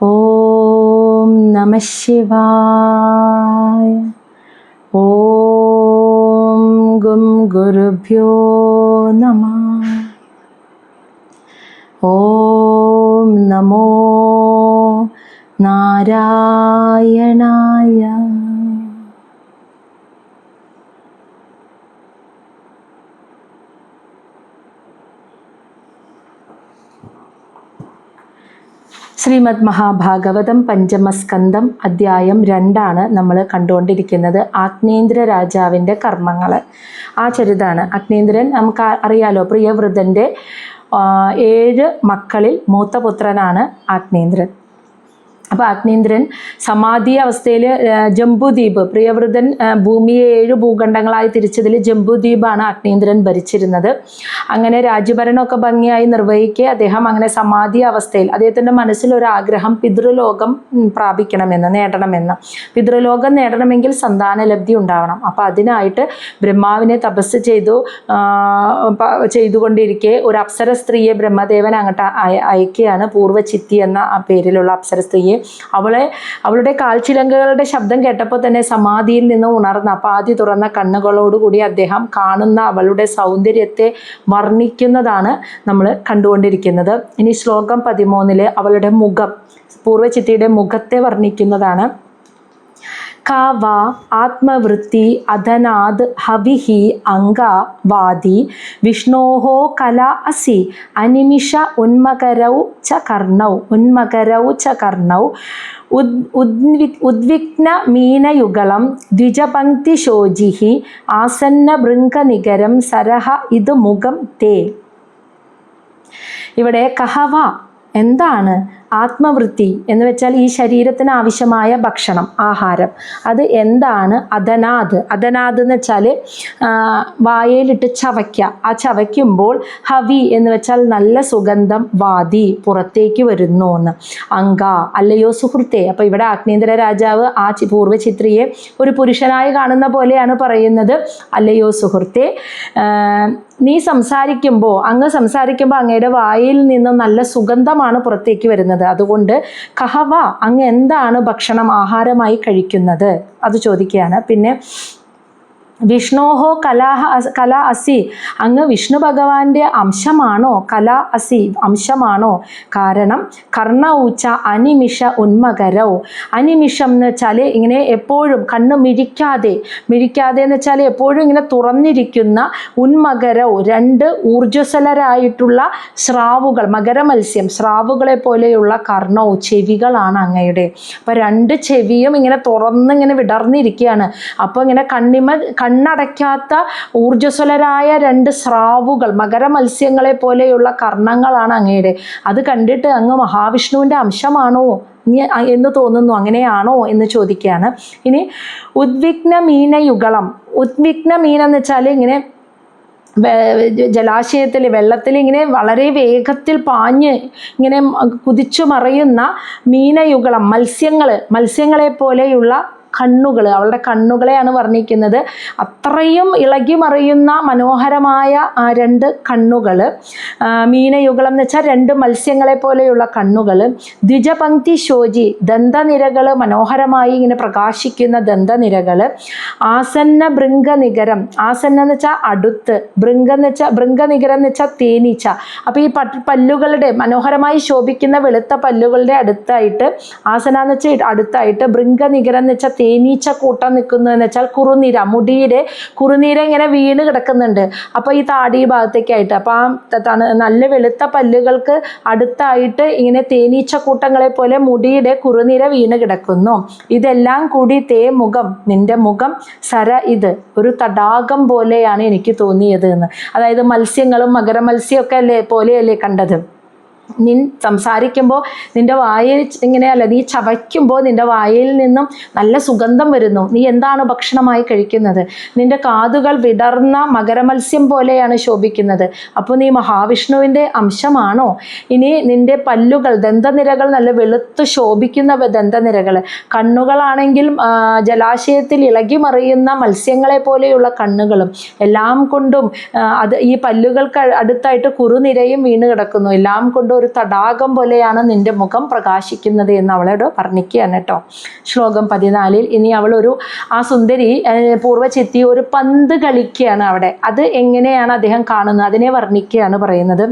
ഓം നമഃ ശിവായ. ഓം ഗും ഗുരുഭ്യോ നമഃ. ഓം നമോ നാരായണായ. ശ്രീമദ് മഹാഭാഗവതം പഞ്ചമസ്കന്ധം അധ്യായം 2 നമ്മൾ കണ്ടുകൊണ്ടിരിക്കുന്നത്. ആഗ്നേന്ദ്ര രാജാവിൻ്റെ കർമ്മങ്ങൾ ആ ചരിതാണ്. അഗ്നേന്ദ്രൻ നമുക്ക് അറിയാലോ, പ്രിയവ്രതൻ്റെ 7 മക്കളിൽ മൂത്ത പുത്രനാണ് ആഗ്നേന്ദ്രൻ. അപ്പോൾ ആഗ്നേന്ദ്രൻ സമാധി അവസ്ഥയിൽ ജംബുദ്വീപ്, പ്രിയവ്രതൻ ഭൂമിയെ 7 ഭൂഖണ്ഡങ്ങളായി തിരിച്ചതിൽ ജംബുദ്വീപാണ് ആഗ്നേന്ദ്രൻ ഭരിച്ചിരുന്നത്. അങ്ങനെ രാജ്യഭരണമൊക്കെ ഭംഗിയായി നിർവഹിക്കുക. അദ്ദേഹം അങ്ങനെ സമാധി അവസ്ഥയിൽ അദ്ദേഹത്തിൻ്റെ മനസ്സിലൊരാഗ്രഹം പിതൃലോകം പ്രാപിക്കണമെന്ന്, നേടണമെന്ന്. പിതൃലോകം നേടണമെങ്കിൽ സന്താനലബ്ധി ഉണ്ടാവണം. അപ്പോൾ അതിനായിട്ട് ബ്രഹ്മാവിനെ തപസ് ചെയ്തുകൊണ്ടിരിക്കെ ഒരു അപ്സര സ്ത്രീയെ ബ്രഹ്മദേവൻ അങ്ങോട്ട് അയക്കുകയാണ്. പൂർവ്വചിത്തി എന്ന പേരിലുള്ള അപ്സര സ്ത്രീയെ. അവളുടെ കാൽച്ചിലങ്കകളുടെ ശബ്ദം കേട്ടപ്പോൾ തന്നെ സമാധിയിൽ നിന്ന് ഉണർന്ന പാതി തുറന്ന കണ്ണുകളോടുകൂടി അദ്ദേഹം കാണുന്ന അവളുടെ സൗന്ദര്യത്തെ വർണ്ണിക്കുന്നതാണ് നമ്മൾ കണ്ടുകൊണ്ടിരിക്കുന്നത്. ഇനി ശ്ലോകം 13 അവളുടെ മുഖം, പൂർവ്വചിത്തിയുടെ മുഖത്തെ വർണ്ണിക്കുന്നതാണ്. കാവ ആത്മവൃത്തി അധനാദ് ഹവിഹി അംഗ വാദി വിഷ്ണോഹോ കല അസി അനിമിഷ ഉന്മകരൗ ച കർണൗ ഉദ്വിഗ്ന മീനയുഗളം ദ്വിജപങ്ക്തിശോജിഹി ആസന്ന ഭൃംഗനികരം സരഹ ഇത് മുഖം തേ. ഇവിടെ കഹവ എന്താണ് ആത്മവൃത്തി എന്ന് വെച്ചാൽ ഈ ശരീരത്തിന് ആവശ്യമായ ഭക്ഷണം, ആഹാരം. അത് എന്താണ്? അധനാദ്. അധനാദ് എന്ന് വെച്ചാൽ വായയിലിട്ട് ചവയ്ക്കുക. ആ ചവയ്ക്കുമ്പോൾ ഹവി എന്ന് വെച്ചാൽ നല്ല സുഗന്ധം, വാദി പുറത്തേക്ക് വരുന്നു എന്ന്. അങ്ക അല്ലയോ സുഹൃത്തെ. അപ്പോൾ ഇവിടെ ആഗ്നേന്ദ്ര രാജാവ് ആ പൂർവ്വചിത്രിയെ ഒരു പുരുഷനായി കാണുന്ന പോലെയാണ് പറയുന്നത്. അല്ലയോ സുഹൃത്തെ, നീ സംസാരിക്കുമ്പോൾ അങ്ങയുടെ വായിൽ നിന്ന് നല്ല സുഗന്ധമാണ് പുറത്തേക്ക് വരുന്നത്. അതുകൊണ്ട് കഹവ, അങ്ങ് എന്താണ് ഭക്ഷണം, ആഹാരമായി കഴിക്കുന്നത്? അത് ചോദിക്കുകയാണ്. പിന്നെ വിഷ്ണോഹോ കല അസി, അങ്ങ് വിഷ്ണു ഭഗവാന്റെ അംശമാണോ? കല അസി, അംശമാണോ? കാരണം കർണൗച്ച അനിമിഷ ഉന്മകരൗ. അനിമിഷം എന്ന് വെച്ചാൽ ഇങ്ങനെ എപ്പോഴും കണ്ണ് മിഴിക്കാതെ എന്ന് വെച്ചാൽ എപ്പോഴും ഇങ്ങനെ തുറന്നിരിക്കുന്ന, ഉന്മകരൗ 2 ഊർജ്ജസ്വലരായിട്ടുള്ള സ്രാവുകൾ, മകരമത്സ്യം സ്രാവുകളെ പോലെയുള്ള കർണൗ ചെവികളാണ് അങ്ങയുടെ. അപ്പോൾ 2 ചെവിയും ഇങ്ങനെ തുറന്നിങ്ങനെ വിടർന്നിരിക്കുകയാണ്. അപ്പോൾ ഇങ്ങനെ കണ്ണടയ്ക്കാത്ത ഊർജ്ജസ്വലരായ 2 സ്രാവുകൾ, മകരമത്സ്യങ്ങളെ പോലെയുള്ള കർണങ്ങളാണ് അങ്ങയുടെ. അത് കണ്ടിട്ട് അങ്ങ് മഹാവിഷ്ണുവിൻ്റെ അംശമാണോ എന്ന് തോന്നുന്നു, അങ്ങനെയാണോ എന്ന് ചോദിക്കുകയാണ്. ഇനി ഉദ്വിഗ്ന മീനയുഗളം. ഉദ്വിഗ്ന മീനെന്ന് വെച്ചാൽ ഇങ്ങനെ ജലാശയത്തിൽ, വെള്ളത്തിൽ ഇങ്ങനെ വളരെ വേഗത്തിൽ പാഞ്ഞ് ഇങ്ങനെ കുതിച്ചു മറയുന്ന മീനയുഗളം, മത്സ്യങ്ങളെ പോലെയുള്ള കണ്ണുകൾ, അവളുടെ കണ്ണുകളെയാണ് വർണ്ണിക്കുന്നത്. അത്രയും ഇളകി മറിയുന്ന മനോഹരമായ 2 കണ്ണുകൾ. മീനയുഗളം എന്ന് വെച്ചാൽ 2 മത്സ്യങ്ങളെ പോലെയുള്ള കണ്ണുകൾ. ദ്വിജപങ്ക്തി ശോചി, ദന്തനിരകൾ, മനോഹരമായി ഇങ്ങനെ പ്രകാശിക്കുന്ന ദന്തനിരകൾ. ആസന്ന ഭൃംഗനികരം, ആസന്ന എന്ന് വെച്ചാൽ അടുത്ത്, ഭൃംഗനികരം എന്ന് വെച്ചാൽ തേനീച്ച. അപ്പോൾ ഈ പല്ലുകളുടെ മനോഹരമായി ശോഭിക്കുന്ന വെളുത്ത പല്ലുകളുടെ അടുത്തായിട്ട്, ആസന എന്ന് വെച്ചാൽ അടുത്തായിട്ട്, ഭൃംഗനികരം എന്ന് വെച്ചാൽ തേനീച്ച കൂട്ടം നിൽക്കുന്നു എന്ന് വെച്ചാൽ കുറുനിര, മുടിയുടെ കുറുനിര ഇങ്ങനെ വീണ് കിടക്കുന്നുണ്ട്. അപ്പോൾ ഈ താടി ഭാഗത്തേക്കായിട്ട്, അപ്പോൾ ആ നല്ല വെളുത്ത പല്ലുകൾക്ക് അടുത്തായിട്ട് ഇങ്ങനെ തേനീച്ച കൂട്ടങ്ങളെ പോലെ മുടിയുടെ കുറുനിര വീണ് കിടക്കുന്നു. ഇതെല്ലാം കൂടി തേ മുഖം, നിന്റെ മുഖം സര ഇത് ഒരു തടാകം പോലെയാണ് എനിക്ക് തോന്നിയത് എന്ന്. അതായത് മത്സ്യങ്ങളും മകരമത്സ്യമൊക്കെ പോലെയല്ലേ കണ്ടത്. നീ സംസാരിക്കുമ്പോൾ നിൻ്റെ വായിൽ ഇങ്ങനെയല്ല, നീ ചവയ്ക്കുമ്പോൾ നിൻ്റെ വായിൽ നിന്നും നല്ല സുഗന്ധം വരുന്നു. നീ എന്താണ് ഭക്ഷണമായി കഴിക്കുന്നത്? നിൻ്റെ കാതുകൾ വിടർന്ന മകരമത്സ്യം പോലെയാണ് ശോഭിക്കുന്നത്. അപ്പോൾ നീ മഹാവിഷ്ണുവിൻ്റെ അംശമാണോ? ഇനി നിൻ്റെ പല്ലുകൾ, ദന്തനിരകൾ നല്ല വെളുത്ത് ശോഭിക്കുന്ന ദന്തനിരകൾ. കണ്ണുകളാണെങ്കിൽ ജലാശയത്തിൽ ഇളകി മറിയുന്ന മത്സ്യങ്ങളെ പോലെയുള്ള കണ്ണുകളും. എല്ലാം കൊണ്ടും ഈ പല്ലുകൾക്ക് അടുത്തായിട്ട് കുറുനിരയും വീണ് കിടക്കുന്നു. എല്ലാം കൊണ്ടും ഒരു തടാകം പോലെയാണ് നിൻ്റെ മുഖം പ്രകാശിക്കുന്നത് എന്ന് അവളോട് വർണ്ണിക്കുകയാണ് കേട്ടോ. ശ്ലോകം 14 ഇനി അവളൊരു ആ സുന്ദരി പൂർവ്വചിത്തി ഒരു പന്ത് കളിക്കുകയാണ് അവിടെ. അത് എങ്ങനെയാണ് അദ്ദേഹം കാണുന്നത് അതിനെ വർണ്ണിക്കുകയാണ് പറയുന്നത്.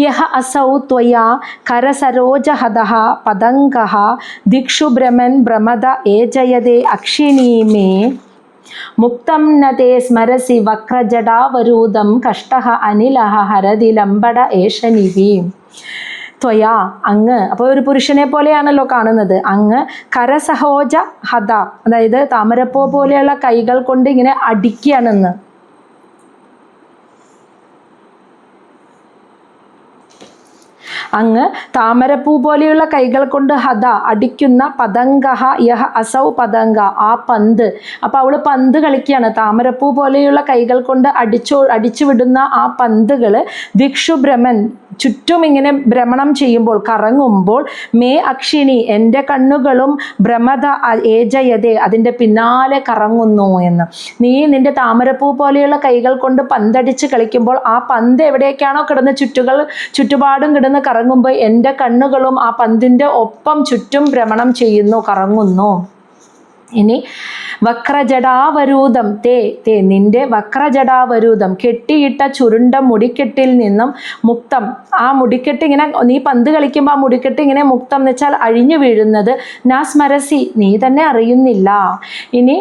യഹ അസൗ ത്വയാ കരസരോജഹദഃ പതംഗഃ ദിക്ഷു ഭ്രമൻ ഭ്രമദ ഏജയതേ അക്ഷിണീ മേ മുക്തം ന തേ സ്മരസി വക്രജടാവരൂദം കഷ്ടഃ അനിലഃ ഹരതി ലംബട ഏഷനിവി. ത്വയാ അങ്ങ്, അപ്പോൾ ഒരു പുരുഷനെ പോലെയാണല്ലോ കാണുന്നത്. അങ്ങ് കരസഹോജ ഹത, അതായത് താമരപ്പൂ പോലെയുള്ള കൈകൾ കൊണ്ട് ഇങ്ങനെ അടിക്കുകയാണെന്ന്. അങ്ങ് താമരപ്പൂ പോലെയുള്ള കൈകൾ കൊണ്ട് ഹത അടിക്കുന്ന പതംഗഹ യഹ അസൗ പതംഗ ആ പന്ത്. അപ്പോൾ അവൾ പന്ത് കളിക്കുകയാണ്. താമരപ്പൂ പോലെയുള്ള കൈകൾ കൊണ്ട് അടിച്ചു വിടുന്ന ആ പന്തുകൾ ദിക്ഷുഭ്രമൻ ചുറ്റും ഇങ്ങനെ ഭ്രമണം ചെയ്യുമ്പോൾ കറങ്ങുമ്പോൾ മേ അക്ഷിണി എൻ്റെ കണ്ണുകളും ഭ്രമത ഏജയതേ അതിൻ്റെ പിന്നാലെ കറങ്ങുന്നു എന്ന്. നീ നിൻ്റെ താമരപ്പൂ പോലെയുള്ള കൈകൾ കൊണ്ട് പന്തടിച്ച് കളിക്കുമ്പോൾ ആ പന്ത് എവിടേക്കാണോ കിടന്ന് ചുറ്റുപാടും കിടന്ന് കറങ്ങുമ്പോൾ എൻ്റെ കണ്ണുകളും ആ പന്തിൻ്റെ ഒപ്പം ചുറ്റും ഭ്രമണം ചെയ്യുന്നു, കറങ്ങുന്നു. ഇനി വക്രജടാവരൂദം തേ നിന്റെ വക്രജടാവരൂദം കെട്ടിയിട്ട ചുരുണ്ട മുടിക്കെട്ടിൽ നിന്നും മുക്തം. ആ മുടിക്കെട്ട് ഇങ്ങനെ നീ പന്ത് കളിക്കുമ്പോൾ ആ മുടിക്കെട്ട് ഇങ്ങനെ മുക്തം എന്ന് വെച്ചാൽ അഴിഞ്ഞു വീഴുന്നത് നാ സ്മരസി നീ തന്നെ അറിയുന്നില്ല. ഇനി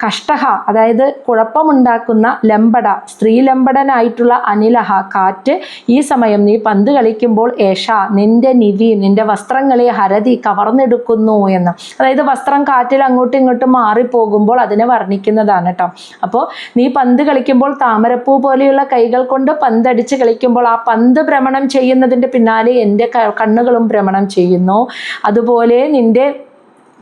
കഷ്ടഹ അതായത് കുഴപ്പമുണ്ടാക്കുന്ന ലംബട സ്ത്രീലംബടനായിട്ടുള്ള അനിലഹ കാറ്റ് ഈ സമയം നീ പന്ത് കളിക്കുമ്പോൾ ഏഷ നിന്റെ നിവി നിന്റെ വസ്ത്രങ്ങളെ ഹരതി കവർന്നെടുക്കുന്നു എന്ന്. അതായത് വസ്ത്രം കാറ്റിൽ അങ്ങോട്ടും ഇങ്ങോട്ടും മാറിപ്പോകുമ്പോൾ അതിനെ വർണ്ണിക്കുന്നതാണ് കേട്ടോ. അപ്പോൾ നീ പന്ത് കളിക്കുമ്പോൾ താമരപ്പൂ പോലെയുള്ള കൈകൾ കൊണ്ട് പന്തടിച്ച് കളിക്കുമ്പോൾ ആ പന്ത് ഭ്രമണം ചെയ്യുന്നതിൻ്റെ പിന്നാലെ എൻ്റെ കണ്ണുകളും ഭ്രമണം ചെയ്യുന്നു. അതുപോലെ നിൻ്റെ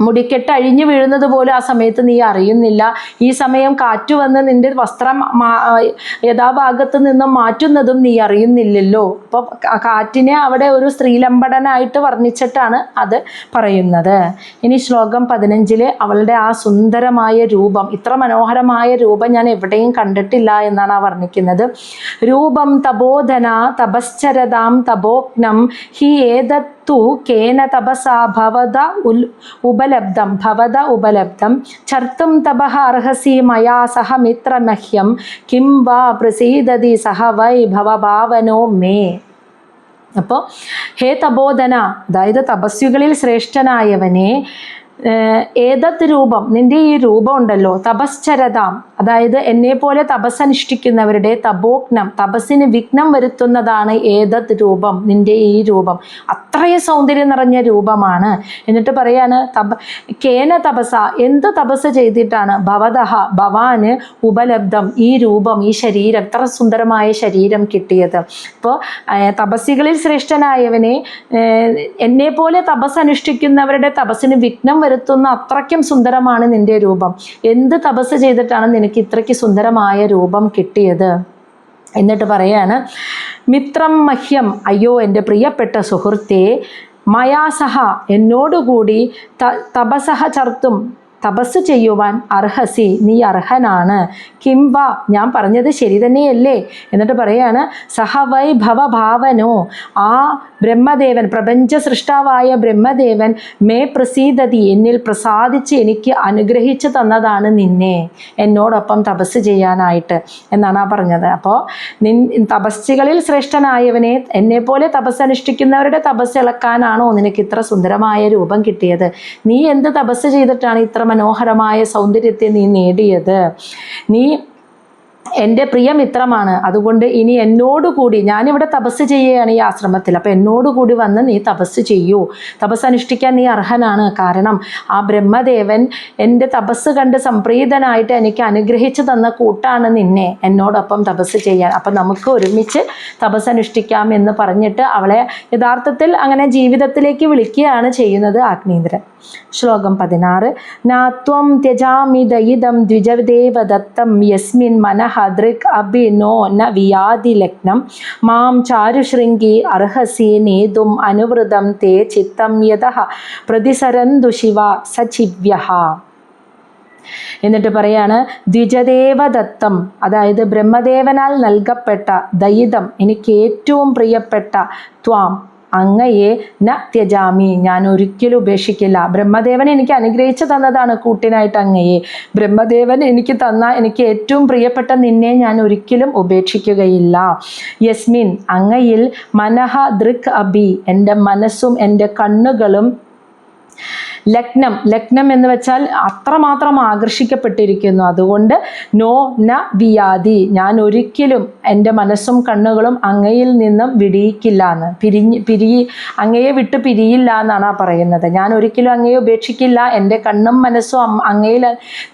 മുടിക്കെട്ട് അഴിഞ്ഞു വീഴുന്നത് പോലും ആ സമയത്ത് നീ അറിയുന്നില്ല. ഈ സമയം കാറ്റ് വന്ന് നിന്റെ വസ്ത്രം യഥാഭാഗത്ത് നിന്നും മാറ്റുന്നതും നീ അറിയുന്നില്ലല്ലോ. അപ്പോൾ കാറ്റിനെ അവിടെ ഒരു സ്ത്രീലമ്പടനായിട്ട് വർണ്ണിച്ചിട്ടാണ് അത് പറയുന്നത്. ഇനി ശ്ലോകം 15 അവളുടെ ആ സുന്ദരമായ രൂപം, ഇത്ര മനോഹരമായ രൂപം ഞാൻ എവിടെയും കണ്ടിട്ടില്ല എന്നാണ് ആ വർണ്ണിക്കുന്നത്. രൂപം തപോധന തപശ്ചരതാം തപോഗ്നം ഹി ഏതത്തു കേന തപസാ ഭവത ഉപലബ്ധം ചർത്തും തപഃ അർഹസി മയാ സഹ മിത്രമഹ്യം കിം വാ പ്രസീദതി സഹ വൈ ഭവഭാവനോ മേ. അപ്പോൾ ഹേ തപോധന അതായത് തപസ്വികളിൽ ശ്രേഷ്ഠനായവനെ ഏതത് രൂപം നിൻ്റെ ഈ രൂപം ഉണ്ടല്ലോ തപശ്ചരതാം അതായത് എന്നെപ്പോലെ തപസ്സനുഷ്ഠിക്കുന്നവരുടെ തപോഗ്നം തപസ്സിന് വിഘ്നം വരുത്തുന്നതാണ് ഏതത് രൂപം നിൻ്റെ ഈ രൂപം അത്രയും സൗന്ദര്യം നിറഞ്ഞ രൂപമാണ്. എന്നിട്ട് പറയാണ് കേന തപസ എന്ത് തപസ് ചെയ്തിട്ടാണ് ഭവതഹ ഭവാന് ഉപലബ്ധം ഈ രൂപം ഈ ശരീരം ഇത്ര സുന്ദരമായ ശരീരം കിട്ടിയത്. അപ്പോൾ തപസ്സികളിൽ ശ്രേഷ്ഠനായവനെ എന്നെപ്പോലെ തപസ്സനുഷ്ഠിക്കുന്നവരുടെ തപസ്സിന് വിഘ്നം വരുത്തുന്ന അത്രയ്ക്കും സുന്ദരമാണ് നിന്റെ രൂപം. എന്ത് തപസ് ചെയ്തിട്ടാണ് നിനക്ക് ഇത്രയ്ക്ക് സുന്ദരമായ രൂപം കിട്ടിയത്? എന്നിട്ട് പറയാണ് മിത്രം മഹ്യം അയ്യോ എൻ്റെ പ്രിയപ്പെട്ട സുഹൃത്തേ മയാസഹ എന്നോടുകൂടി തപസഹ ചർത്തും തപസ് ചെയ്യുവാൻ അർഹസി നീ അർഹനാണ്. കിംവ ഞാൻ പറഞ്ഞത് ശരി തന്നെയല്ലേ? എന്നിട്ട് പറയാണ് സഹവൈ ഭവഭാവനോ ആ ബ്രഹ്മദേവൻ പ്രപഞ്ച സൃഷ്ടാവായ ബ്രഹ്മദേവൻ മേ പ്രസീദതി എന്നിൽ പ്രസാദിച്ച് എനിക്ക് അനുഗ്രഹിച്ചു തന്നതാണ് നിന്നെ എന്നോടൊപ്പം തപസ് ചെയ്യാനായിട്ട് എന്നാണ് ആ പറഞ്ഞത്. അപ്പോൾ തപസ്സുകളിൽ ശ്രേഷ്ഠനായവനെ എന്നെപ്പോലെ തപസ് അനുഷ്ഠിക്കുന്നവരുടെ തപസ് ഇളക്കാനാണോ നിനക്ക് ഇത്ര സുന്ദരമായ രൂപം കിട്ടിയത്? നീ എന്ത് തപസ് ചെയ്തിട്ടാണ് ഇത്ര മനോഹരമായ സൗന്ദര്യത്തെ നീ നേടിയത്? നീ എൻ്റെ പ്രിയമിത്രമാണ്. അതുകൊണ്ട് ഇനി എന്നോടുകൂടി ഞാനിവിടെ തപസ് ചെയ്യുകയാണ് ഈ ആശ്രമത്തിൽ. അപ്പോൾ എന്നോടുകൂടി വന്ന് നീ തപസ് ചെയ്യൂ. തപസ് അനുഷ്ഠിക്കാൻ നീ അർഹനാണ്. കാരണം ആ ബ്രഹ്മദേവൻ എൻ്റെ തപസ് കണ്ട് സംപ്രീതനായിട്ട് എനിക്ക് അനുഗ്രഹിച്ചു തന്ന കൂട്ടാണ് നിന്നെ എന്നോടൊപ്പം തപസ് ചെയ്യാൻ. അപ്പം നമുക്ക് ഒരുമിച്ച് തപസ് അനുഷ്ഠിക്കാം എന്ന് പറഞ്ഞിട്ട് അവളെ യഥാർത്ഥത്തിൽ അങ്ങനെ ജീവിതത്തിലേക്ക് വിളിക്കുകയാണ് ചെയ്യുന്നത് ആഗ്നേന്ദ്രൻ. ശ്ലോകം 16 നാത്വം ത്യജാമി ദയിദം ദ്വിജദേവദത്തം യസ്മിൻ മനഃ ദൃക് അഭി നോ ന വിയാതി ലഗ്നം മാം ചാരുശൃംഗി അർഹസി നേതും അനുവൃതം തേ ചിത്തം യതഃ പ്രതിസരന്തു ശിവ സചിവ്യഃ. എന്നിട്ട് പറയാണ് ദ്വിജദേവദത്തം, അതായത് ബ്രഹ്മദേവനാൽ നൽകപ്പെട്ട ദയിതം, എനിക്ക് ഏറ്റവും പ്രിയപ്പെട്ട ത്വാം, അങ്ങയെ ന ത്യജാമി, ഞാൻ ഒരിക്കലും ഉപേക്ഷിക്കില്ല. ബ്രഹ്മദേവൻ എനിക്ക് അനുഗ്രഹിച്ചു തന്നതാണ് കൂട്ടിനായിട്ട് അങ്ങയെ. ബ്രഹ്മദേവൻ എനിക്ക് തന്ന എനിക്ക് ഏറ്റവും പ്രിയപ്പെട്ട നിന്നെ ഞാൻ ഒരിക്കലും ഉപേക്ഷിക്കുകയില്ല. യസ്മിൻ, അങ്ങയിൽ മനഃ ദൃക് അഭി, എൻ്റെ മനസ്സും എൻ്റെ കണ്ണുകളും ലഗ്നം, ലഗ്നം എന്ന് വെച്ചാൽ അത്രമാത്രം ആകർഷിക്കപ്പെട്ടിരിക്കുന്നു. അതുകൊണ്ട് നോ ന വിയാതി, ഞാൻ ഒരിക്കലും എൻ്റെ മനസ്സും കണ്ണുകളും അങ്ങയിൽ നിന്നും വിടിയിക്കില്ല എന്ന്, അങ്ങയെ വിട്ട് പിരിയില്ല എന്നാണ് പറയുന്നത്. ഞാൻ ഒരിക്കലും അങ്ങയെ ഉപേക്ഷിക്കില്ല. എൻ്റെ കണ്ണും മനസ്സും അങ്ങയിൽ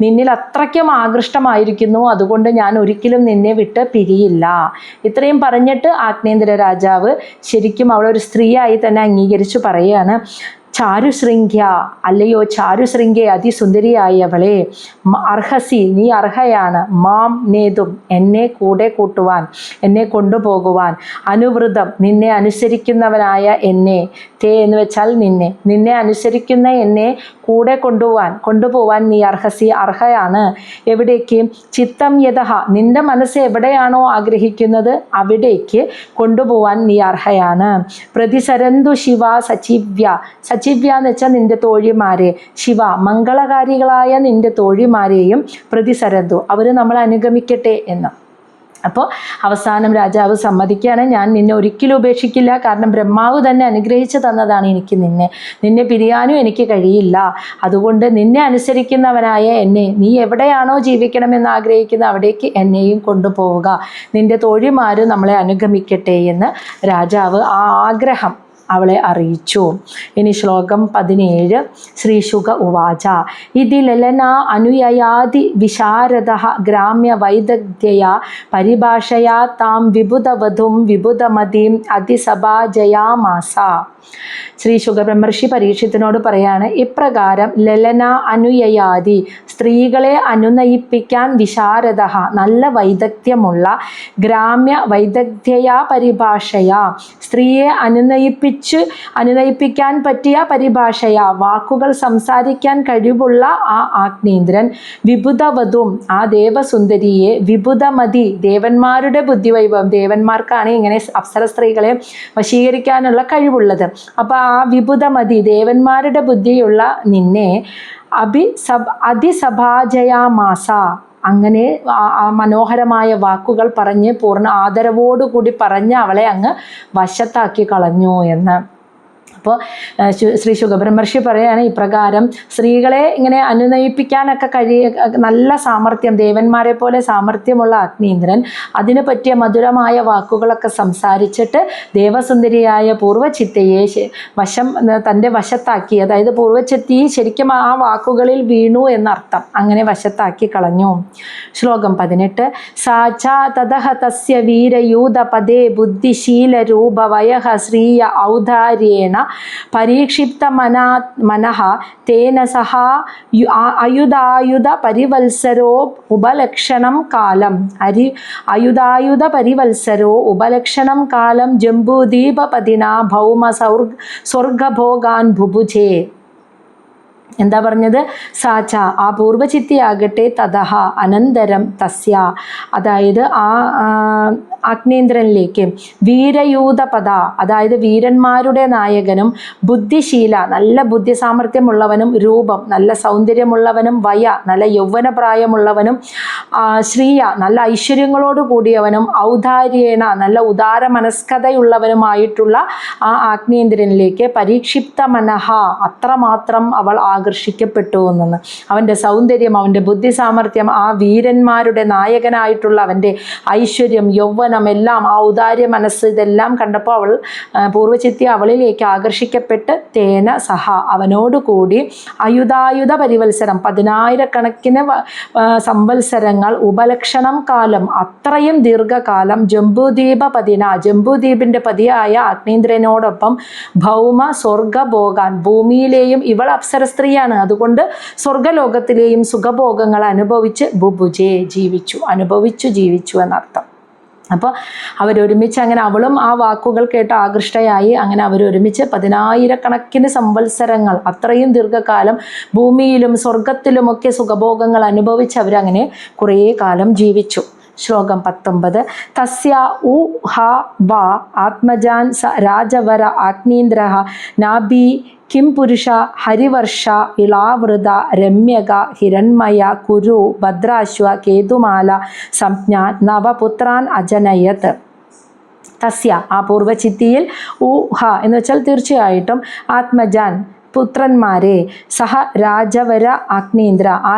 നിന്നിൽ അത്രയ്ക്കും ആകൃഷ്ടമായിരിക്കുന്നു. അതുകൊണ്ട് ഞാൻ ഒരിക്കലും നിന്നെ വിട്ട് പിരിയില്ല. ഇത്രയും പറഞ്ഞിട്ട് ആഗ്നേന്ദ്ര രാജാവ് ശരിക്കും അവളൊരു സ്ത്രീയായി തന്നെ അംഗീകരിച്ചു പറയുകയാണ്. ചാരുശൃംഖ്യ, അല്ലയോ ചാരുശൃംഖ്യ, അതിസുന്ദരിയായവളെ, അർഹസി, നീ അർഹയാണ്, മാം നേതും, എന്നെ കൂടെ കൂട്ടുവാൻ, എന്നെ കൊണ്ടുപോകുവാൻ, അനുവൃതം, നിന്നെ അനുസരിക്കുന്നവനായ എന്നെ, തേ എന്ന് വെച്ചാൽ നിന്നെ അനുസരിക്കുന്ന എന്നെ കൂടെ കൊണ്ടുപോവാൻ നീ അർഹസി, അർഹയാണ്. എവിടേക്ക്? ചിത്തം യതഃ, നിന്റെ മനസ്സ് എവിടെയാണോ ആഗ്രഹിക്കുന്നത് അവിടേക്ക് കൊണ്ടുപോവാൻ നീ അർഹയാണ്. പ്രതിസരന്തു ശിവ സചിവ്യ, സചിവ്യ എന്ന് വെച്ചാൽ നിന്റെ തോഴിമാരെ, ശിവ മംഗളകാരികളായ നിന്റെ തോഴിമാരെയും പ്രതിസരന്തു, അവർ നമ്മളെ അനുഗമിക്കട്ടെ എന്ന്. അപ്പോൾ അവസാനം രാജാവ് സമ്മതിക്കുകയാണ്, ഞാൻ നിന്നെ ഒരിക്കലും ഉപേക്ഷിക്കില്ല. കാരണം ബ്രഹ്മാവ് തന്നെ അനുഗ്രഹിച്ചു തന്നതാണ് എനിക്ക് നിന്നെ പിരിയാനും എനിക്ക് കഴിയില്ല. അതുകൊണ്ട് നിന്നെ അനുസരിക്കുന്നവനായ എന്നെ, നീ എവിടെയാണോ ജീവിക്കണമെന്ന് ആഗ്രഹിക്കുന്ന അവിടേക്ക് എന്നെയും കൊണ്ടുപോവുക, നിന്റെ തോഴിമാരും നമ്മളെ അനുഗമിക്കട്ടെ എന്ന് രാജാവ് ആ ആഗ്രഹം അവളെ അറിയിച്ചു. ഇനി ശ്ലോകം 17. ശ്രീശുക ഉവാച ഇതി ലലന അനുയയാതി വിശാരദഃ ഗ്രാമ്യ വൈദഗ്ധ്യയാ പരിഭാഷയാ താം വിബുധവധും വിബുധമതിം അതിസഭാജയാമാസ. ശ്രീ ശുഗബ്രഹ്മർഷി പരീക്ഷത്തിനോട് പറയാണ്, ഇപ്രകാരം ലലന അനുയയാതി, സ്ത്രീകളെ അനുനയിപ്പിക്കാൻ വിശാരദ, നല്ല വൈദഗ്ധ്യമുള്ള, ഗ്രാമ്യ വൈദഗ്ധ്യയാ പരിഭാഷയാ, സ്ത്രീയെ അനുനയിപ്പിക്കാൻ പറ്റിയ പരിഭാഷയാ, വാക്കുകൾ സംസാരിക്കാൻ കഴിവുള്ള ആ ആഗ്നേന്ദ്രൻ, വിബുധവധും, ആ ദേവസുന്ദരിയെ, വിബുധമതി, ദേവന്മാരുടെ ബുദ്ധിവൈഭവം, ദേവന്മാർക്കാണ് ഇങ്ങനെ അപ്സര സ്ത്രീകളെ വശീകരിക്കാനുള്ള കഴിവുള്ളത്. അപ്പോൾ ആ വിബുധമതി, ദേവന്മാരുടെ ബുദ്ധിയുള്ള നിന്നെ അതിസഭാജയാമാസ, അങ്ങനെ മനോഹരമായ വാക്കുകൾ പറഞ്ഞ് പൂർണ്ണ ആദരവോടുകൂടി പറഞ്ഞ് അവളെ അങ്ങ് വശത്താക്കി കളഞ്ഞു എന്ന്. അപ്പോൾ ശ്രീ ശുഗബ്രഹ്മർഷി പറയുകയാണ്, ഇപ്രകാരം സ്ത്രീകളെ ഇങ്ങനെ അനുനയിപ്പിക്കാനൊക്കെ നല്ല സാമർഥ്യം, ദേവന്മാരെ പോലെ സാമർഥ്യമുള്ള അഗ്നീന്ദ്രൻ അതിന് പറ്റിയ മധുരമായ വാക്കുകളൊക്കെ സംസാരിച്ചിട്ട് ദേവസുന്ദരിയായ പൂർവ്വചിത്തയെ തൻ്റെ വശത്താക്കി, അതായത് പൂർവ്വചിത്തി ശരിക്കും ആ വാക്കുകളിൽ വീണു എന്നർത്ഥം, അങ്ങനെ വശത്താക്കി കളഞ്ഞു. ശ്ലോകം 18. സാച തതഃ തസ്യ വീരയൂത പദേ ബുദ്ധിശീലരൂപ വയഃ ശ്രീയ ഔദാര്യേണ പരീക്ഷിപ്ത മനഃ തേന സഹ അയുധായുധ പരിവത്സരോ ഉപലക്ഷണം കാലം അയുധായുധ പരിവത്സരോ ഉപലക്ഷണം കാലം ജംബൂദ്വീപപതിന ഭൗമ സ്വർഗഭോഗാൻ ഭുഭുജേ. എന്താ പറഞ്ഞത്? സാച്ച, ആ പൂർവ്വചിത്തിയാകട്ടെ, തതഹ, അനന്തരം, തസ്യ, അതായത് ആ അഗ്നേന്ദ്രനിലേക്ക്, വീരയൂതപദ, അതായത് വീരന്മാരുടെ നായകനും, ബുദ്ധിശീല, നല്ല ബുദ്ധി സാമർഥ്യമുള്ളവനും, രൂപം, നല്ല സൗന്ദര്യമുള്ളവനും, വയ, നല്ല യൗവനപ്രായമുള്ളവനും, ശ്രീയ, നല്ല ഐശ്വര്യങ്ങളോട് കൂടിയവനും, ഔദാര്യേണ, നല്ല ഉദാര മനസ്കതയുള്ളവനുമായിട്ടുള്ള ആ ആഗ്നേന്ദ്രനിലേക്ക് പരീക്ഷിപ്ത മനഃ, അത്രമാത്രം അവൾ ആകർഷിക്കപ്പെട്ടു എന്നെന്ന്. അവൻ്റെ സൗന്ദര്യം, അവൻ്റെ ബുദ്ധി സാമർഥ്യം, ആ വീരന്മാരുടെ നായകനായിട്ടുള്ള അവൻ്റെ ഐശ്വര്യം, യൗവനം എല്ലാം, ആ ഔദാര്യ മനസ്സ്, ഇതെല്ലാം കണ്ടപ്പോൾ അവൾ പൂർവ്വചിത്തി അവളിലേക്ക് ആകർഷിക്കപ്പെട്ട് തേന സഹ, അവനോടുകൂടി അയുധായുധ പരിവത്സരം, 10,000 സംവത്സരങ്ങൾ, ഉപലക്ഷണം കാലം, അത്രയും ദീർഘകാലം, ജംബൂദ്വീപപതിന, ജംബൂദ്വീപിൻ്റെ പതിയായ അഗ്നീന്ദ്രനോടൊപ്പം ഭൗമ സ്വർഗഭോഗാൻ, ഭൂമിയിലെയും ഇവൾ അപ്സര സ്ത്രീയാണ്, അതുകൊണ്ട് സ്വർഗലോകത്തിലെയും സുഖഭോഗങ്ങൾ അനുഭവിച്ച് ബുഭുജെ, ജീവിച്ചു എന്നർത്ഥം. അപ്പോൾ അവരൊരുമിച്ച് അങ്ങനെ അവളും ആ വാക്കുകൾ കേട്ട് ആകൃഷ്ടയായി. അങ്ങനെ അവരൊരുമിച്ച് 10,000 സംവത്സരങ്ങൾ, അത്രയും ദീർഘകാലം ഭൂമിയിലും സ്വർഗത്തിലുമൊക്കെ സുഖഭോഗങ്ങൾ അനുഭവിച്ച് അവരങ്ങനെ കുറേ കാലം ജീവിച്ചു. ശ്ലോകം 19. തസ്യ ഉ ഹ വ ആത്മജാൻ സ രാജവര ആഗ്നീന്ദ്രഃ നാഭി കിം പുരുഷ ഹരിവർഷ ഇളാവൃത രമ്യക ഹിരൺമയ കുരു ഭദ്രാശ്വ കേതുമാല സംജ്ഞ നവപുത്രാൻ അജനയത്. തസ്യ ആ പൂർവ്വചിത്തിയിൽ ഊഹ എന്ന് വെച്ചാൽ തീർച്ചയായിട്ടും ആത്മജാൻ പുത്രന്മാരെ, സഹ രാജവര അഗ്നീന്ദ്ര ആ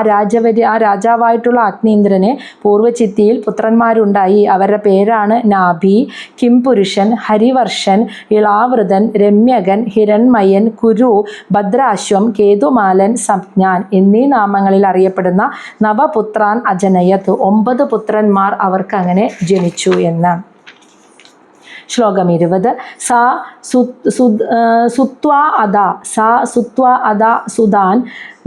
രാജാവായിട്ടുള്ള അഗ്നീന്ദ്രന് പൂർവ്വചിത്തിയിൽ പുത്രന്മാരുണ്ടായി. അവരുടെ പേരാണ് നാഭി, കിംപുരുഷൻ, ഹരിവർഷൻ, ഇളാവൃതൻ, രമ്യകൻ, ഹിരൺമയൻ, കുരു, ഭദ്രാശ്വം, കേതുമാലൻ, സംജ്ഞാൻ എന്നീ നാമങ്ങളിൽ അറിയപ്പെടുന്ന നവപുത്രാൻ അജനയത് 9 പുത്രന്മാർ അവർക്ക് അങ്ങനെ ജനിച്ചു എന്ന്. ശ്ലോകം 20. സാ സുത്വാ അദ സുതാൻ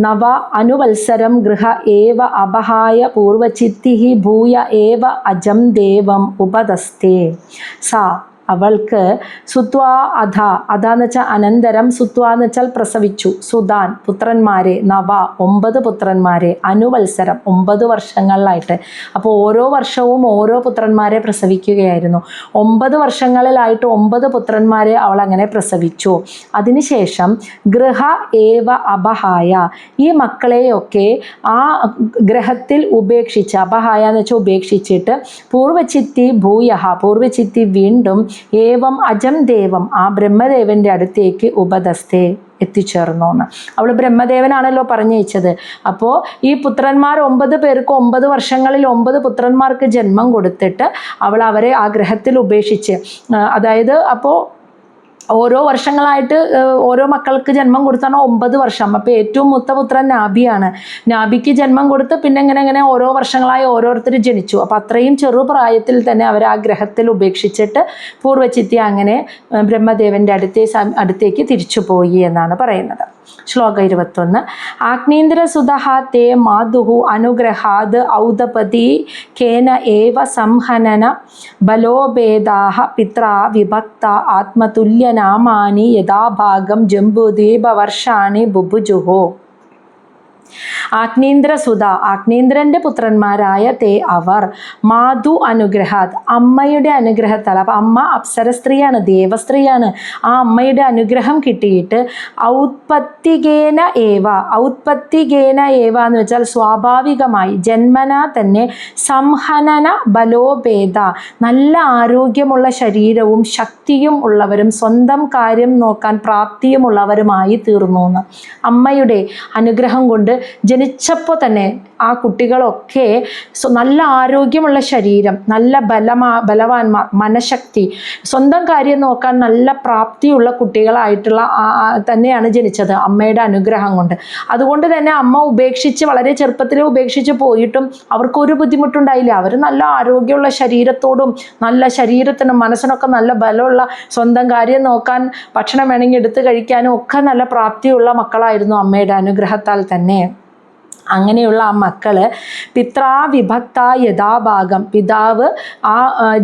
നവ അനുവത്സരം ഗൃഹ ഏവ അപഹായ പൂർവചിത്തി ഭൂയ ഏവ അജം ദേവം ഉപദസ്തേ. സാ അവൾക്ക് സുത്വാ അതാന്ന് വെച്ചാൽ അനന്തരം, സുത്വാ എന്ന് വെച്ചാൽ പ്രസവിച്ചു, സുതാൻ പുത്രന്മാരെ, നവ 9 പുത്രന്മാരെ, അനുവത്സരം 9 വർഷങ്ങളിലായിട്ട്. അപ്പോൾ ഓരോ വർഷവും ഓരോ പുത്രന്മാരെ പ്രസവിക്കുകയായിരുന്നു. 9 വർഷങ്ങളിലായിട്ട് 9 പുത്രന്മാരെ അവൾ അങ്ങനെ പ്രസവിച്ചു. അതിനുശേഷം ഗൃഹ ഏവ അപഹായ ഈ മക്കളെയൊക്കെ ആ ഗ്രഹത്തിൽ ഉപേക്ഷിച്ച്, അപഹായ എന്ന് വെച്ചാൽ ഉപേക്ഷിച്ചിട്ട്, പൂർവചിത്തി പൂർവചിത്തി വീണ്ടും ഏവം അജം ദേവം ആ ബ്രഹ്മദേവന്റെ അടുത്തേക്ക് ഉപദസ്തേ എത്തിച്ചേർന്നു എന്ന്. അവൾ ബ്രഹ്മദേവനാണല്ലോ പറഞ്ഞയച്ചത്. അപ്പോൾ ഈ പുത്രന്മാർ 9 പേർക്ക് 9 വർഷങ്ങളിൽ 9 പുത്രന്മാർക്ക് ജന്മം കൊടുത്തിട്ട് അവൾ അവരെ ആ ഗ്രഹത്തിൽ ഉപേക്ഷിച്ച്, അതായത് അപ്പോൾ ഓരോ വർഷങ്ങളായിട്ട് ഓരോ മക്കൾക്ക് ജന്മം കൊടുത്താണ് 9 വർഷം. അപ്പോൾ ഏറ്റവും മൂത്ത പുത്രൻ നാഭിയാണ്. നാഭിക്ക് ജന്മം കൊടുത്ത് പിന്നെ ഇങ്ങനെ ഓരോ വർഷങ്ങളായി ഓരോരുത്തർ ജനിച്ചു. അപ്പോൾ അത്രയും ചെറുപ്രായത്തിൽ തന്നെ അവർ ആ ഗ്രഹത്തിൽ ഉപേക്ഷിച്ചിട്ട് പൂർവ്വചിത്തി അങ്ങനെ ബ്രഹ്മദേവന്റെ അടുത്തേക്ക് തിരിച്ചുപോയി എന്നാണ് പറയുന്നത്. ശ്ലോകം 21. ആഗ്നീന്ദ്രസുതഃ തേ മാതുഹു അനുഗ്രഹാത് ഔദപതി കേന ഏവ സംഹനന ബലോഭേദാഃ പിത്രാ വിഭക്ത ആത്മതുല്യനാമാനി യഥാഭാഗം ജംബുദ്വീപവർഷാണി ബുഭുജുഹു. ആഗ്നീന്ദ്രസുത ആഗ്നീന്ദ്രന്റെ പുത്രന്മാരായ തേ അവർ, മാധു അനുഗ്രഹാത് അമ്മയുടെ അനുഗ്രഹത്താൽ, അപ്പം അമ്മ അപ്സര സ്ത്രീയാണ്, ദേവസ്ത്രീയാണ്. ആ അമ്മയുടെ അനുഗ്രഹം കിട്ടിയിട്ട് ഔത്പത്തികേന ഏവ എന്ന് വെച്ചാൽ സ്വാഭാവികമായി ജന്മന തന്നെ സംഹനന ബലോഭേദ നല്ല ആരോഗ്യമുള്ള ശരീരവും ശക്തിയും ഉള്ളവരും സ്വന്തം കാര്യം നോക്കാൻ പ്രാപ്തിയുമുള്ളവരുമായി തീർന്നു എന്ന്. അമ്മയുടെ അനുഗ്രഹം കൊണ്ട് ജനിച്ചപ്പോൾ തന്നെ ആ കുട്ടികളൊക്കെ നല്ല ആരോഗ്യമുള്ള ശരീരം, നല്ല ബലവാന്മാർ, മനഃശക്തി, സ്വന്തം കാര്യം നോക്കാൻ നല്ല പ്രാപ്തിയുള്ള കുട്ടികളായിട്ടുള്ള തന്നെയാണ് ജനിച്ചത് അമ്മയുടെ അനുഗ്രഹം കൊണ്ട്. അതുകൊണ്ട് തന്നെ അമ്മ വളരെ ചെറുപ്പത്തിൽ ഉപേക്ഷിച്ച് പോയിട്ടും അവർക്കൊരു ബുദ്ധിമുട്ടുണ്ടായില്ല. അവർ നല്ല ആരോഗ്യമുള്ള ശരീരത്തോടും നല്ല ശരീരത്തിനും മനസ്സിനൊക്കെ നല്ല ബലമുള്ള, സ്വന്തം കാര്യം നോക്കാൻ, ഭക്ഷണം വേണമെങ്കിൽ എടുത്ത് കഴിക്കാനും ഒക്കെ നല്ല പ്രാപ്തിയുള്ള മക്കളായിരുന്നു അമ്മയുടെ അനുഗ്രഹത്താൽ തന്നെ. അങ്ങനെയുള്ള ആ മക്കള് പിത്രാ വിഭക്ത യഥാഭാഗം, പിതാവ് ആ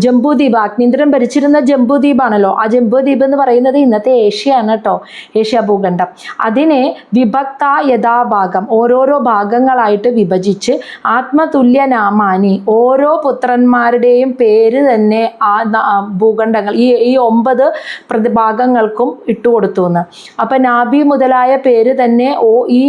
ജംബൂദ്വീപ്, അഗ്നീന്ദ്രൻ ഭരിച്ചിരുന്ന ജംബൂദ്വീപാണല്ലോ, ആ ജംബൂദ്വീപ് എന്ന് പറയുന്നത് ഇന്നത്തെ ഏഷ്യയാണ് കേട്ടോ, ഏഷ്യ ഭൂഖണ്ഡം. അതിനെ വിഭക്ത യഥാഭാഗം ഓരോരോ ഭാഗങ്ങളായിട്ട് വിഭജിച്ച് ആത്മതുല്യനാമാനി ഓരോ പുത്രന്മാരുടെയും പേര് തന്നെ ആ ഭൂഖണ്ഡങ്ങൾ ഈ 9 ഭാഗങ്ങൾക്കും ഇട്ടുകൊടുത്തു എന്ന്. അപ്പം നാഭി മുതലായ പേര് തന്നെ ഈ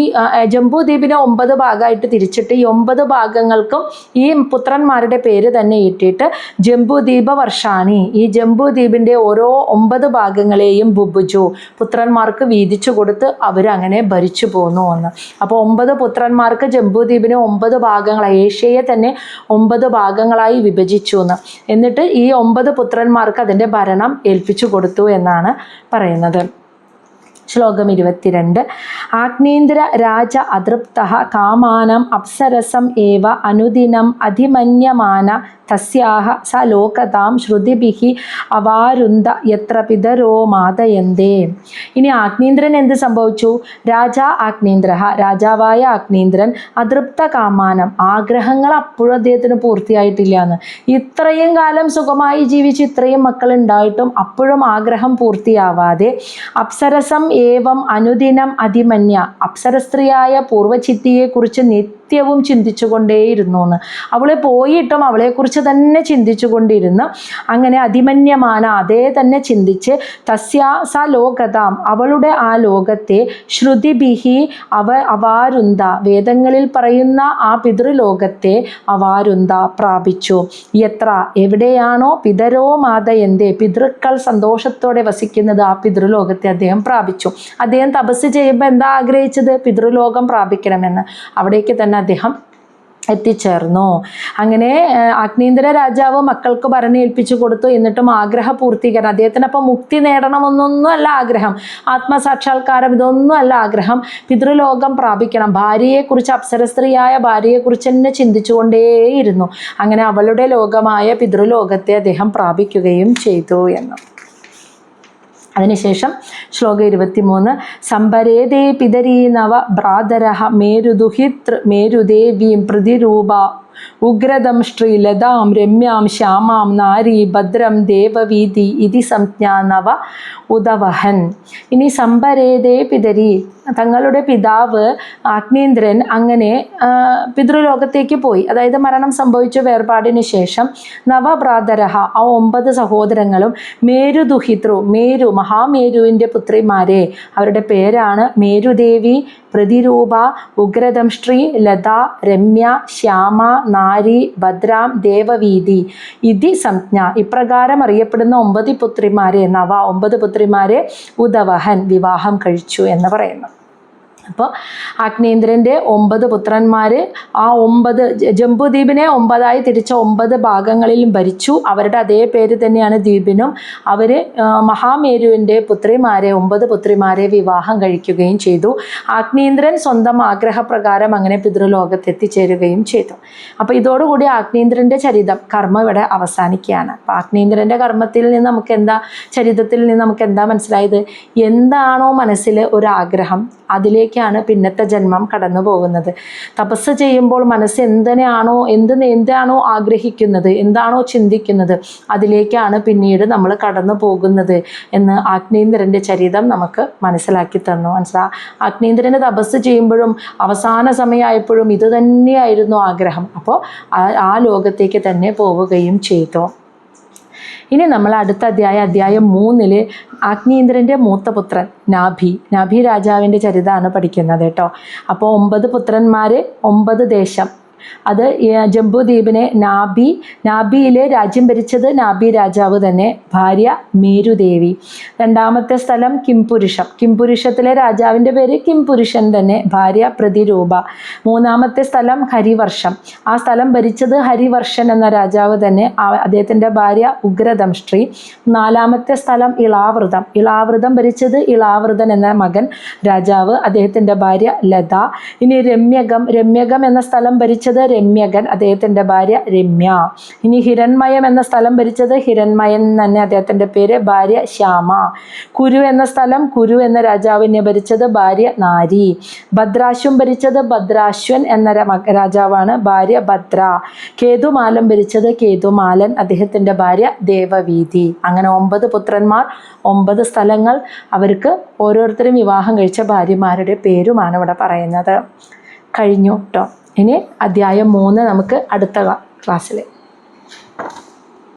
ജംബൂദ്വീപിനെ 9 ഭാഗമായിട്ട് തിരിച്ചിട്ട് ഈ 9 ഭാഗങ്ങൾക്കും ഈ പുത്രന്മാരുടെ പേര് തന്നെ ഇട്ടിട്ട് ജംബൂദ്വീപ വർഷാണി ഈ ജംബൂദ്വീപിൻ്റെ ഓരോ 9 ഭാഗങ്ങളെയും ബുബുജു പുത്രന്മാർക്ക് വീതിച്ചു കൊടുത്ത് അവരങ്ങനെ ഭരിച്ചു പോന്നു എന്ന്. അപ്പോൾ 9 പുത്രന്മാർക്ക് ജംബൂദ്വീപിനെ 9 ഭാഗങ്ങളായി, ഏഷ്യയെ തന്നെ 9 ഭാഗങ്ങളായി വിഭജിച്ചു എന്ന്. എന്നിട്ട് ഈ 9 പുത്രന്മാർക്ക് അതിൻ്റെ ഭരണം ഏൽപ്പിച്ചു കൊടുത്തു എന്നാണ് പറയുന്നത്. ശ്ലോകം 22. ആഗ്നേന്ദ്ര രാജ അതൃപ്തഃ കാമാനം അപ്സരസം ഏവ അനുദിനം അധിമന്യമാന തസ്യാഹ സ ലോകതാം ശ്രുതിഭിഹി അവാരുന്ത യത്ര പിതരോ മാതയന്തേ. ഇനി ആഗ്നേന്ദ്രൻ എന്ത് സംഭവിച്ചു? രാജാവായ ആഗ്നേന്ദ്രൻ അതൃപ്ത കാമാനം, ആഗ്രഹങ്ങൾ അപ്പോഴും അദ്ദേഹത്തിന് പൂർത്തിയായിട്ടില്ല എന്ന്. ഇത്രയും കാലം സുഖമായി ജീവിച്ച് ഇത്രയും മക്കൾ ഉണ്ടായിട്ടും അപ്പോഴും ആഗ്രഹം പൂർത്തിയാവാതെ അപ്സരസം ഏവം അനുദിനം അതിമന്യ, അപ്സരസ്ത്രീയായ പൂർവ്വചിത്തിയെക്കുറിച്ച് നിത്യവും ചിന്തിച്ചുകൊണ്ടേയിരുന്നു എന്ന്. അവളെ പോയിട്ടും അവളെക്കുറിച്ച് തന്നെ ചിന്തിച്ചു കൊണ്ടിരുന്നു. അങ്ങനെ അതിമന്യമാന, അതേ തന്നെ ചിന്തിച്ച് തസ്യാ സ ലോകതാം, അവളുടെ ആ ലോകത്തെ ശ്രുതിഭിഹി അവാരുന്ത, വേദങ്ങളിൽ പറയുന്ന ആ പിതൃലോകത്തെ അവാരുന്ത പ്രാപിച്ചു. എത്ര, എവിടെയാണോ പിതരോ മാതയന്തേ, പിതൃക്കൾ സന്തോഷത്തോടെ വസിക്കുന്നത് ആ പിതൃലോകത്തെ അദ്ദേഹം പ്രാപിച്ചു. അദ്ദേഹം തപസ് ചെയ്യുമ്പോൾ എന്താ ആഗ്രഹിച്ചത്? പിതൃലോകം പ്രാപിക്കണമെന്ന്. അവിടേക്ക് തന്നെ അദ്ദേഹം എത്തിച്ചേർന്നു. അങ്ങനെ അഗ്നീന്ദ്ര രാജാവ് മക്കൾക്ക് ഭരണം ഏൽപ്പിച്ചു കൊടുത്തു. എന്നിട്ടും ആഗ്രഹ പൂർത്തീകരണം, അദ്ദേഹത്തിന് അപ്പം മുക്തി നേടണമെന്നൊന്നും അല്ല ആഗ്രഹം, ആത്മസാക്ഷാത്കാരം ഇതൊന്നും അല്ല ആഗ്രഹം. പിതൃലോകം പ്രാപിക്കണം. ഭാര്യയെക്കുറിച്ച്, അപ്സരസ്ത്രീയായ ഭാര്യയെക്കുറിച്ച് തന്നെ ചിന്തിച്ചുകൊണ്ടേയിരുന്നു. അങ്ങനെ അവളുടെ ലോകമായ പിതൃലോകത്തെ അദ്ദേഹം പ്രാപിക്കുകയും ചെയ്തു എന്ന്. അതിനുശേഷം ശ്ലോകം 23, സംഭരേതേ പിതരീ നവ ഭ്രാതരഃ മേരുദുഹിതൃ മേരുദേവീം പ്രതിരൂപ ഉഗ്രദം ശ്രീലതാം രമ്യാം ശ്യാമാം നാരി ഭദ്രം ദേവവീതി ഇതി സംജ്ഞാ നവ ഉദവഹൻ. ഇനി സംഭരേതേ പിതരി, തങ്ങളുടെ പിതാവ് ആഗ്നേന്ദ്രൻ അങ്ങനെ പിതൃലോകത്തേക്ക് പോയി. അതായത് മരണം സംഭവിച്ച വേർപാടിന് ശേഷം നവഭ്രാതരഹ, ആ 9 സഹോദരങ്ങളും മേരുദുഹിതൃ, മേരു മഹാമേരുവിൻ്റെ പുത്രിമാരെ, അവരുടെ പേരാണ് മേരുദേവി, പ്രതിരൂപ, ഉഗ്രദംഷ്ട്രി, ലത, രമ്യ, ശ്യാമ, നാരി, ഭദ്രാം, ദേവവീതി ഇതി സംജ്ഞ, ഇപ്രകാരം അറിയപ്പെടുന്ന 9 പുത്രിമാരെ, 9 പുത്രിമാരെ ഉദവഹൻ വിവാഹം കഴിച്ചു എന്ന് പറയുന്നു. അപ്പോൾ ആഗ്നേന്ദ്രൻ്റെ 9 പുത്രന്മാർ ആ 9 ജംബുദ്വീപിനെ 9ആയി തിരിച്ച 9 ഭാഗങ്ങളിലും ഭരിച്ചു. അവരുടെ അതേ പേര് തന്നെയാണ് ദ്വീപിനും. അവർ മഹാമേരുവിൻ്റെ പുത്രിമാരെ 9 പുത്രിമാരെ വിവാഹം കഴിക്കുകയും ചെയ്തു. ആഗ്നേന്ദ്രൻ സ്വന്തം ആഗ്രഹപ്രകാരം അങ്ങനെ പിതൃലോകത്ത് എത്തിച്ചേരുകയും ചെയ്തു. അപ്പോൾ ഇതോടുകൂടി ആഗ്നേന്ദ്രൻ്റെ കർമ്മം ഇവിടെ അവസാനിക്കുകയാണ്. അപ്പോൾ ആഗ്നേന്ദ്രൻ്റെ കർമ്മത്തിൽ നിന്ന് നമുക്ക് എന്താ, ചരിതത്തിൽ നിന്ന് നമുക്ക് എന്താ മനസ്സിലായത്? എന്താണോ മനസ്സിൽ ഒരാഗ്രഹം, അതിലേക്കാണ് പിന്നത്തെ ജന്മം കടന്നു പോകുന്നത്. തപസ് ചെയ്യുമ്പോൾ മനസ്സ് എന്താണോ ആഗ്രഹിക്കുന്നത്, എന്താണോ ചിന്തിക്കുന്നത്, അതിലേക്കാണ് പിന്നീട് നമ്മൾ കടന്നു പോകുന്നത് എന്ന് ആഗ്നേന്ദ്രൻ്റെ ചരിതം നമുക്ക് മനസ്സിലാക്കി തന്നു. ആഗ്നേന്ദ്രന് തപസ് ചെയ്യുമ്പോഴും അവസാന സമയമായപ്പോഴും ഇത് തന്നെയായിരുന്നു ആഗ്രഹം. അപ്പോൾ ആ ലോകത്തേക്ക് തന്നെ പോവുകയും ചെയ്തു. ഇനി നമ്മൾ അടുത്ത അധ്യായം 3 ആഗ്നേന്ദ്രൻ്റെ മൂത്ത പുത്രൻ നാഭി രാജാവിൻ്റെ ചരിതമാണ് പഠിക്കുന്നത് കേട്ടോ. അപ്പോൾ 9 പുത്രന്മാർ, 9 ദേശം. അത് ജംബുദ്വീപിനെ നാഭിയിലെ രാജ്യം ഭരിച്ചത് നാഭി രാജാവ് തന്നെ, ഭാര്യ മേരുദേവി. രണ്ടാമത്തെ സ്ഥലം കിംപുരുഷത്തിലെ രാജാവിൻ്റെ പേര് കിംപുരുഷൻ തന്നെ, ഭാര്യ പ്രതിരൂപ. മൂന്നാമത്തെ സ്ഥലം ഹരിവർഷം, ആ സ്ഥലം ഭരിച്ചത് ഹരിവർഷൻ എന്ന രാജാവ് തന്നെ, അദ്ദേഹത്തിൻ്റെ ഭാര്യ ഉഗ്രദംഷ്ട്രി. 4ാമത്തെ സ്ഥലം ഇളാവൃതം ഭരിച്ചത് ഇളാവൃതൻ എന്ന മകൻ രാജാവ്, അദ്ദേഹത്തിൻ്റെ ഭാര്യ ലത. ഇനി രമ്യകം എന്ന സ്ഥലം ഭരിച്ചത് രമ്യകൻ, അദ്ദേഹത്തിൻ്റെ ഭാര്യ രമ്യ. ഇനി ഹിരൺമയം എന്ന സ്ഥലം ഭരിച്ചത് ഹിരൺമയൻ തന്നെ, അദ്ദേഹത്തിൻ്റെ പേര്, ഭാര്യ ശ്യാമ. കുരു എന്ന സ്ഥലം കുരു എന്ന രാജാവിനെ ഭരിച്ചത് ഭാര്യ നാരി. ഭദ്രാശ്വം ഭരിച്ചത് ഭദ്രാശ്വൻ എന്ന രാജാവാണ്, ഭാര്യ ഭദ്ര. കേതുമാലം ഭരിച്ചത് കേതുമാലൻ, അദ്ദേഹത്തിൻ്റെ ഭാര്യ ദേവവീതി. അങ്ങനെ 9 പുത്രന്മാർ, 9 സ്ഥലങ്ങൾ, അവർക്ക് ഓരോരുത്തരും വിവാഹം കഴിച്ച ഭാര്യമാരുടെ പേരുമാണ് ഇവിടെ പറയുന്നത്. കഴിഞ്ഞു കേട്ടോ. ഇനി അധ്യായം 3 നമുക്ക് അടുത്ത ക്ലാസ്സിൽ